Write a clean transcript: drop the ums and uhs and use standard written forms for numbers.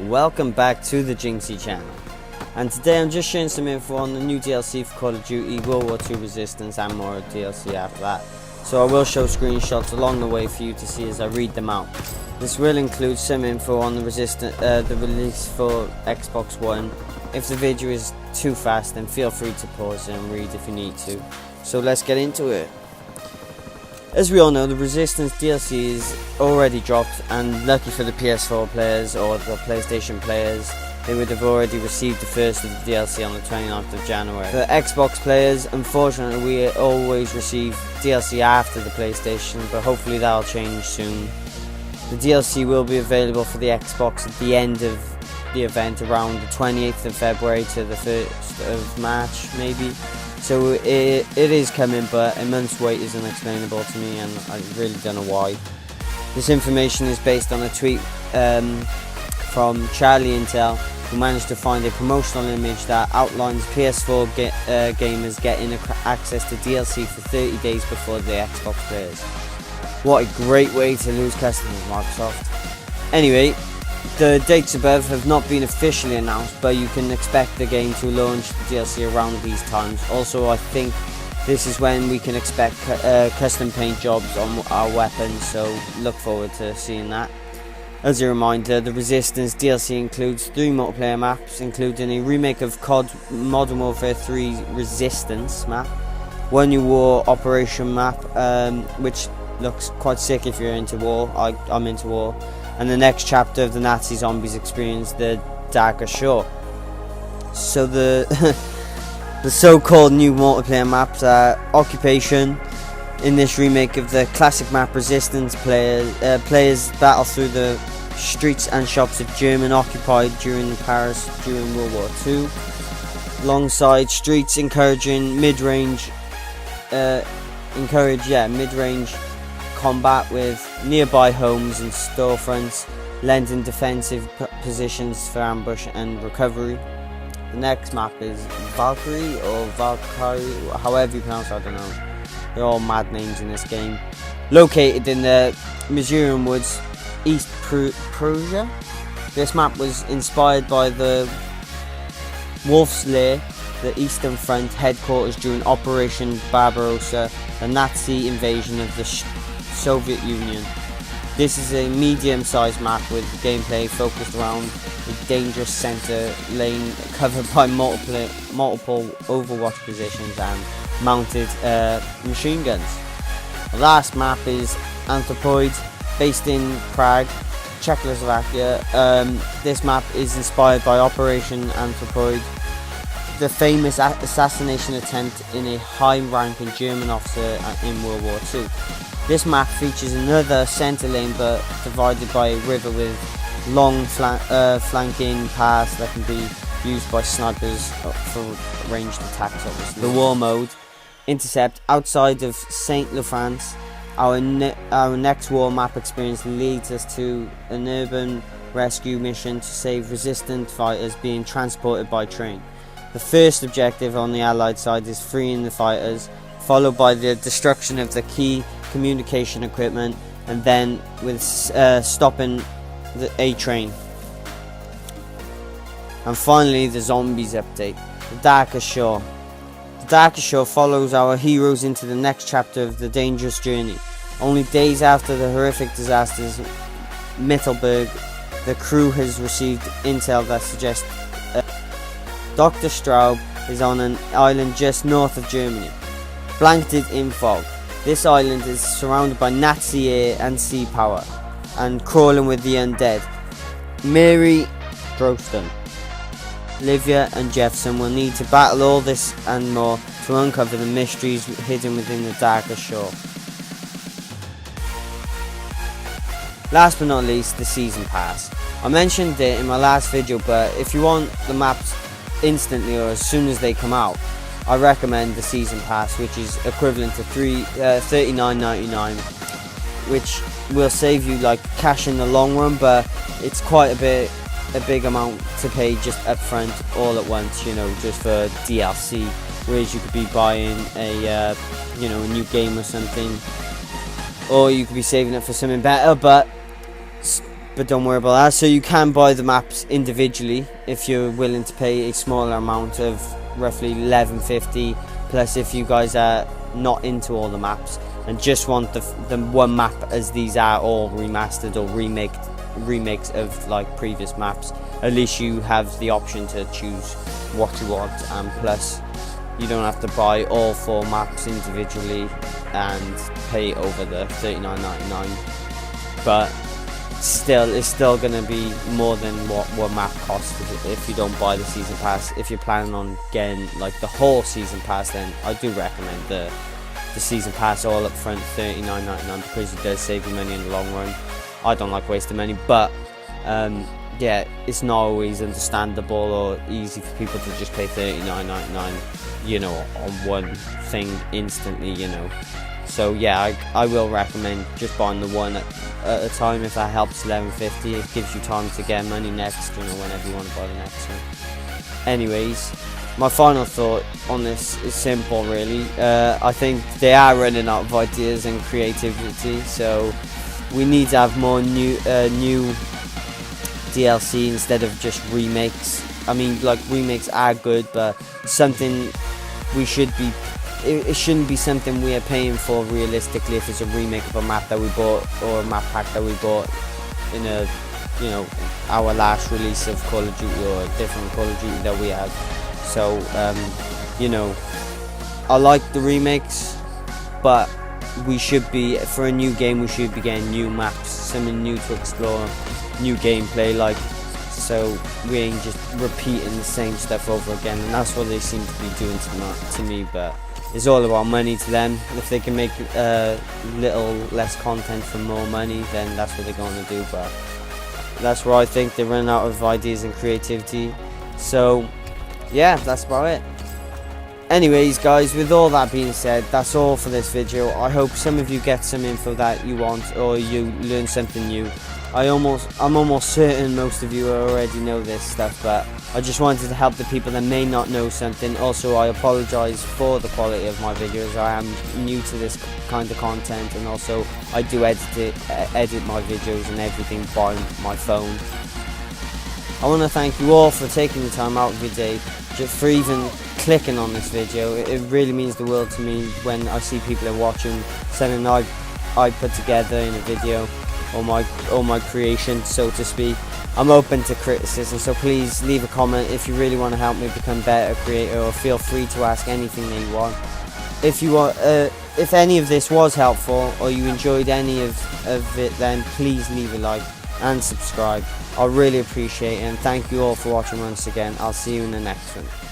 Welcome back to the Jinxie channel, and today I'm just sharing some info on the new DLC for Cod Wwii, World War II Resistance, and more DLC after that. So I will show screenshots along the way for you to see as I read them out. This will include some info on the release for Xbox One. If the video is too fast, then feel free to pause and read if you need to. So let's get into it. As we all know, the Resistance DLC is already dropped, and lucky for the PS4 players or the PlayStation players, they would have already received the first of the DLC on the 29th of January. For Xbox players, unfortunately, we always receive DLC after the PlayStation, but hopefully that'll change soon. The DLC will be available for the Xbox at the end of the event, around the 28th of February to the 1st of March, maybe. So it is coming, but a month's wait is unexplainable to me, and I really don't know why. This information is based on a tweet from Charlie Intel, who managed to find a promotional image that outlines PS4 gamers getting access to DLC for 30 days before the Xbox players. What a great way to lose customers, Microsoft. Anyway, the dates above have not been officially announced, but you can expect the game to launch the DLC around these times. Also, I think this is when we can expect custom paint jobs on our weapons, so look forward to seeing that. As a reminder, the Resistance DLC includes 3 multiplayer maps, including a remake of COD Modern Warfare 3 Resistance map, one new war operation map, which looks quite sick if you're into war. I'm into war. And the next chapter of the Nazi zombies experience, the Darker Shore. So the the so-called new multiplayer maps are Occupation. In this remake of the classic map Resistance, players battle through the streets and shops of German occupied during Paris during World War II, alongside streets encouraging mid-range combat with nearby homes and storefronts, lending defensive positions for ambush and recovery. The next map is Valkyrie or Valkyrie, however you pronounce it, I don't know. They're all mad names in this game. Located in the Missouri Woods, East Prussia. This map was inspired by the Wolf's Lair, the Eastern Front headquarters during Operation Barbarossa, the Nazi invasion of the Soviet Union. This is a medium-sized map with gameplay focused around a dangerous center lane covered by multiple Overwatch positions and mounted machine guns. The last map is Anthropoid, based in Prague, Czechoslovakia. This map is inspired by Operation Anthropoid, the famous assassination attempt in a high-ranking German officer in World War II. This map features another centre lane, but divided by a river with long flanking paths that can be used by snipers for ranged attacks, obviously. The war mode, Intercept. Outside of St. Lufance, our next war map experience leads us to an urban rescue mission to save resistant fighters being transported by train. The first objective on the Allied side is freeing the fighters, followed by the destruction of the key communication equipment, and then with stopping a train. And finally, the zombies update, the Darker Shore. The Darker Shore follows our heroes into the next chapter of the dangerous journey. Only days after the horrific disasters Mittelberg, the crew has received intel that suggests Dr. Straub is on an island just north of Germany, blanketed in fog. This island is surrounded by Nazi air and sea power, and crawling with the undead. Mary, Droston, Livia and Jefferson will need to battle all this and more to uncover the mysteries hidden within the Darker Shore. Last but not least, the Season Pass. I mentioned it in my last video, but if you want the maps instantly or as soon as they come out, I recommend the Season Pass, which is equivalent to $39.99, which will save you like cash in the long run, but it's quite a big amount to pay just up front all at once, you know, just for DLC, whereas you could be buying a new game or something, or you could be saving it for something better. But but don't worry about that. So you can buy the maps individually if you're willing to pay a smaller amount of roughly $11.50, plus if you guys are not into all the maps and just want the one map, as these are all remastered or remakes of like previous maps, at least you have the option to choose what you want, and plus you don't have to buy all 4 maps individually and pay over the $39.99. But still, it's still going to be more than what map costs if you don't buy the season pass. If you're planning on getting like the whole season pass, then I do recommend the season pass all up front, $39.99, because it does save you money in the long run. I don't like wasting money, but yeah, it's not always understandable or easy for people to just pay $39.99, you know, on one thing instantly, you know. So yeah, I will recommend just buying the one at a time. If that helps, $11.50. It gives you time to get money next, you know, whenever you want to buy the next one. Anyways, my final thought on this is simple, really. I think they are running out of ideas and creativity, so we need to have more new DLC instead of just remakes. I mean, like, remakes are good, but something we should be. It shouldn't be something we are paying for realistically if it's a remake of a map that we bought or a map pack that we bought in a, you know, our last release of Call of Duty or a different Call of Duty that we had. So, you know, I like the remakes, but we should be, for a new game, we should be getting new maps, something new to explore, new gameplay, like, so we ain't just repeating the same stuff over again, and that's what they seem to be doing to me. But it's all about money to them. If they can make little less content for more money, then that's what they're going to do. But that's where I think they run out of ideas and creativity. So yeah, that's about it. Anyways, guys, with all that being said, that's all for this video. I hope some of you get some info that you want, or you learn something new. I'm almost certain most of you already know this stuff, but I just wanted to help the people that may not know something. Also, I apologize for the quality of my videos. I am new to this kind of content, and also I do edit my videos and everything by my phone. I want to thank you all for taking the time out of your day, just for even clicking on this video. It really means the world to me when I see people are watching something I put together in a video, or my creation, so to speak. I'm open to criticism, so please leave a comment if you really want to help me become a better creator, or feel free to ask anything that you want. If you want, if any of this was helpful or you enjoyed any of it, then please leave a like and subscribe. I really appreciate it, and thank you all for watching once again. I'll see you in the next one.